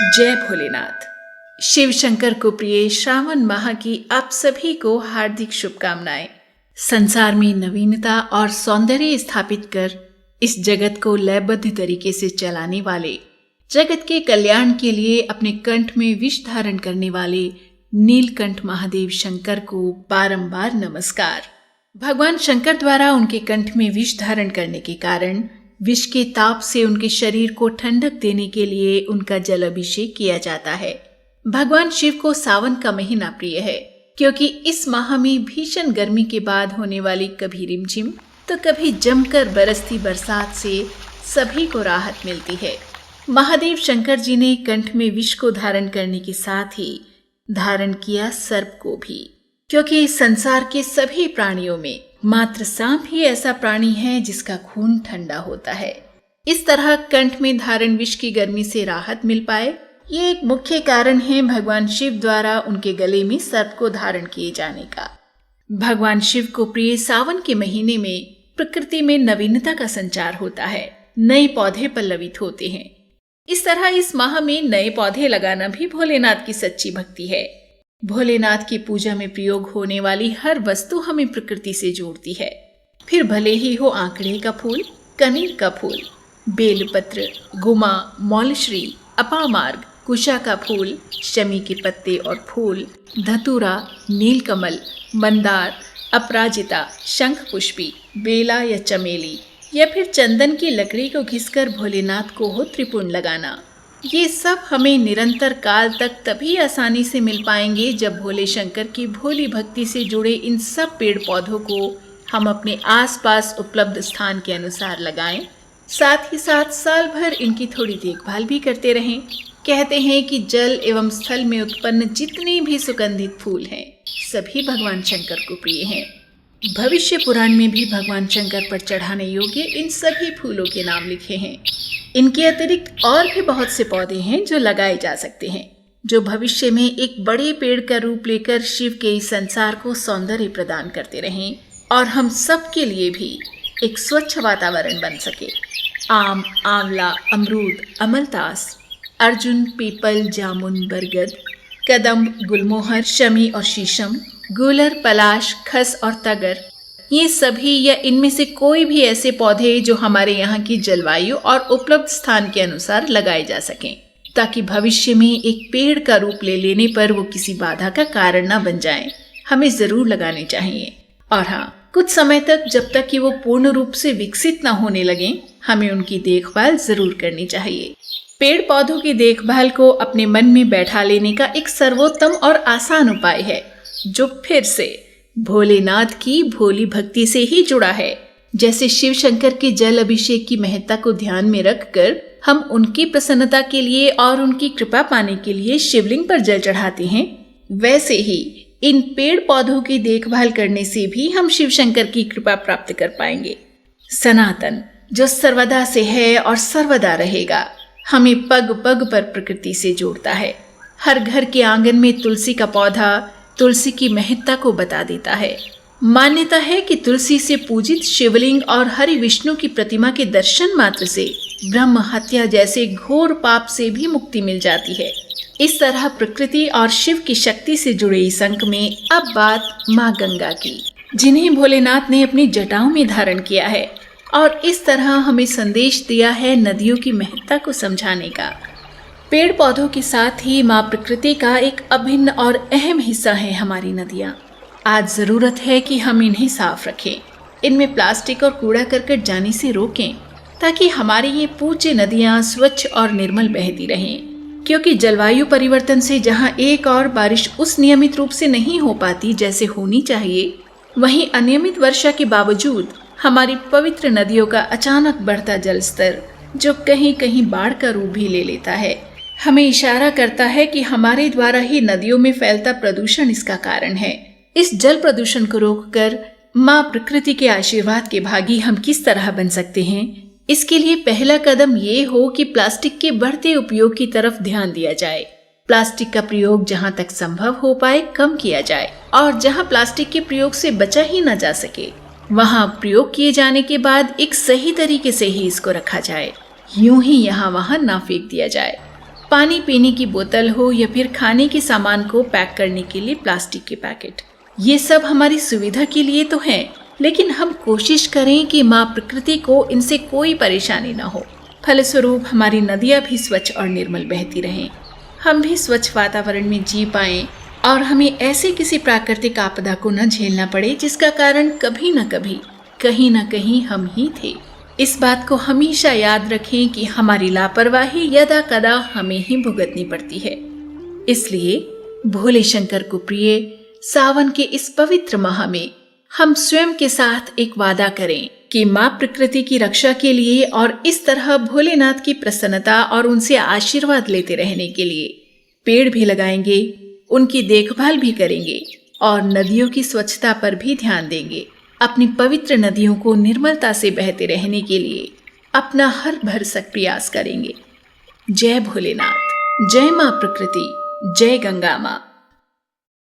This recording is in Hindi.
जय भोलेनाथ। शिव शंकर को प्रिय श्रावण माह की आप सभी को हार्दिक शुभकामनाएं। संसार में नवीनता और सौंदर्य स्थापित कर इस जगत को लयबद्ध तरीके से चलाने वाले, जगत के कल्याण के लिए अपने कंठ में विष धारण करने वाले नीलकंठ महादेव शंकर को बारंबार नमस्कार। भगवान शंकर द्वारा उनके कंठ में विष धारण करने के कारण विष के ताप से उनके शरीर को ठंडक देने के लिए उनका जल अभिषेक किया जाता है। भगवान शिव को सावन का महीना प्रिय है, क्योंकि इस माह में भीषण गर्मी के बाद होने वाली कभी रिमझिम तो कभी जमकर बरसती बरसात से सभी को राहत मिलती है। महादेव शंकर जी ने कंठ में विष को धारण करने के साथ ही धारण किया सर्प को भी, क्योंकि संसार के सभी प्राणियों में मात्र सांप ही ऐसा प्राणी है जिसका खून ठंडा होता है। इस तरह कंठ में धारण विष की गर्मी से राहत मिल पाए, ये एक मुख्य कारण है भगवान शिव द्वारा उनके गले में सर्प को धारण किए जाने का। भगवान शिव को प्रिय सावन के महीने में प्रकृति में नवीनता का संचार होता है, नए पौधे पल्लवित होते हैं। इस तरह इस माह में नए पौधे लगाना भी भोलेनाथ की सच्ची भक्ति है। भोलेनाथ की पूजा में प्रयोग होने वाली हर वस्तु हमें प्रकृति से जोड़ती है, फिर भले ही हो आंकड़े का फूल, कनेर का फूल, बेलपत्र, गुमा, मौलश्री, अपामार्ग, कुशा का फूल, शमी के पत्ते और फूल, धतूरा, नीलकमल, मंदार, अपराजिता, शंख पुष्पी, बेला या चमेली या फिर चंदन की लकड़ी को घिसकर भोलेनाथ को हो त्रिपुंड लगाना। ये सब हमें निरंतर काल तक तभी आसानी से मिल पाएंगे जब भोले शंकर की भोली भक्ति से जुड़े इन सब पेड़ पौधों को हम अपने आसपास उपलब्ध स्थान के अनुसार लगाएं, साथ ही साथ साल भर इनकी थोड़ी देखभाल भी करते रहें। कहते हैं कि जल एवं स्थल में उत्पन्न जितने भी सुगंधित फूल हैं, सभी भगवान शंकर को प्रिय हैं। भविष्य पुराण में भी भगवान शंकर पर चढ़ाने योग्य इन सभी फूलों के नाम लिखे हैं। इनके अतिरिक्त और भी बहुत से पौधे हैं जो लगाए जा सकते हैं, जो भविष्य में एक बड़े पेड़ का रूप लेकर शिव के इस संसार को सौंदर्य प्रदान करते रहें और हम सब के लिए भी एक स्वच्छ वातावरण बन सके। आम, आंवला, अमरूद, अमलतास, अर्जुन, पीपल, जामुन, बरगद, कदम्ब, गुलमोहर, शमी और शीशम, गूलर, पलाश, खस और तगर, ये सभी या इनमें से कोई भी ऐसे पौधे जो हमारे यहाँ की जलवायु और उपलब्ध स्थान के अनुसार लगाए जा सकें, ताकि भविष्य में एक पेड़ का रूप ले लेने पर वो किसी बाधा का कारण न बन जाएं, हमें जरूर लगाने चाहिए। और हाँ, कुछ समय तक जब तक कि वो पूर्ण रूप से विकसित न होने लगे, हमें उनकी देखभाल जरूर करनी चाहिए। पेड़ पौधों की देखभाल को अपने मन में बैठा लेने का एक सर्वोत्तम और आसान उपाय है, जो फिर से भोलेनाथ की भोली भक्ति से ही जुड़ा है। जैसे शिव शंकर के जल अभिषेक की महत्ता को ध्यान में रखकर हम उनकी प्रसन्नता के लिए और उनकी कृपा पाने के लिए शिवलिंग पर जल चढ़ाते हैं, वैसे ही इन पेड़ पौधों की देखभाल करने से भी हम शिव शंकर की कृपा प्राप्त कर पाएंगे। सनातन, जो सर्वदा से है और सर्वदा रहेगा, हमें पग पग पर प्रकृति से जोड़ता है। हर घर के आंगन में तुलसी का पौधा तुलसी की महत्ता को बता देता है। मान्यता है कि तुलसी से पूजित शिवलिंग और हरि विष्णु की प्रतिमा के दर्शन मात्र से ब्रह्म हत्या जैसे घोर पाप से भी मुक्ति मिल जाती है। इस तरह प्रकृति और शिव की शक्ति से जुड़े इस अंक में अब बात माँ गंगा की, जिन्हें भोलेनाथ ने अपनी जटाओं में धारण किया है और इस तरह हमें संदेश दिया है नदियों की महत्ता को समझाने का। पेड़ पौधों के साथ ही माँ प्रकृति का एक अभिन्न और अहम हिस्सा है हमारी नदियाँ। आज जरूरत है कि हम इन्हें साफ रखें, इनमें प्लास्टिक और कूड़ा करकट जाने से रोकें, ताकि हमारी ये पूज्य नदियाँ स्वच्छ और निर्मल बहती रहें। क्योंकि जलवायु परिवर्तन से जहाँ एक और बारिश उस नियमित रूप से नहीं हो पाती जैसे होनी चाहिए, वहीं अनियमित वर्षा के बावजूद हमारी पवित्र नदियों का अचानक बढ़ता जल स्तर, जो कहीं कहीं बाढ़ का रूप भी ले लेता है, हमें इशारा करता है कि हमारे द्वारा ही नदियों में फैलता प्रदूषण इसका कारण है। इस जल प्रदूषण को रोककर माँ प्रकृति के आशीर्वाद के भागी हम किस तरह बन सकते हैं, इसके लिए पहला कदम ये हो कि प्लास्टिक के बढ़ते उपयोग की तरफ ध्यान दिया जाए। प्लास्टिक का प्रयोग जहाँ तक संभव हो पाए कम किया जाए और जहाँ प्लास्टिक के प्रयोग से बचा ही न जा सके, वहाँ प्रयोग किए जाने के बाद एक सही तरीके से ही इसको रखा जाए, यूं ही यहाँ वहाँ ना फेंक दिया जाए। पानी पीने की बोतल हो या फिर खाने के सामान को पैक करने के लिए प्लास्टिक के पैकेट, ये सब हमारी सुविधा के लिए तो हैं, लेकिन हम कोशिश करें कि माँ प्रकृति को इनसे कोई परेशानी ना हो। फलस्वरूप हमारी नदियाँ भी स्वच्छ और निर्मल बहती रहें, हम भी स्वच्छ वातावरण में जी पाएं और हमें ऐसे किसी प्राकृतिक आपदा को न झेलना पड़े जिसका कारण कभी न कभी कहीं न कहीं हम ही थे। इस बात को हमेशा याद रखें कि हमारी लापरवाही यदा कदा हमें ही भुगतनी पड़ती है। इसलिए भोले शंकर को प्रिय सावन के इस पवित्र माह में हम स्वयं के साथ एक वादा करें कि माँ प्रकृति की रक्षा के लिए और इस तरह भोलेनाथ की प्रसन्नता और उनसे आशीर्वाद लेते रहने के लिए पेड़ भी लगाएंगे, उनकी देखभाल भी करेंगे और नदियों की स्वच्छता पर भी ध्यान देंगे। अपनी पवित्र नदियों को निर्मलता से बहते रहने के लिए अपना हर भरसक प्रयास करेंगे। जय भोलेनाथ, जय माँ प्रकृति, जय गंगा माँ।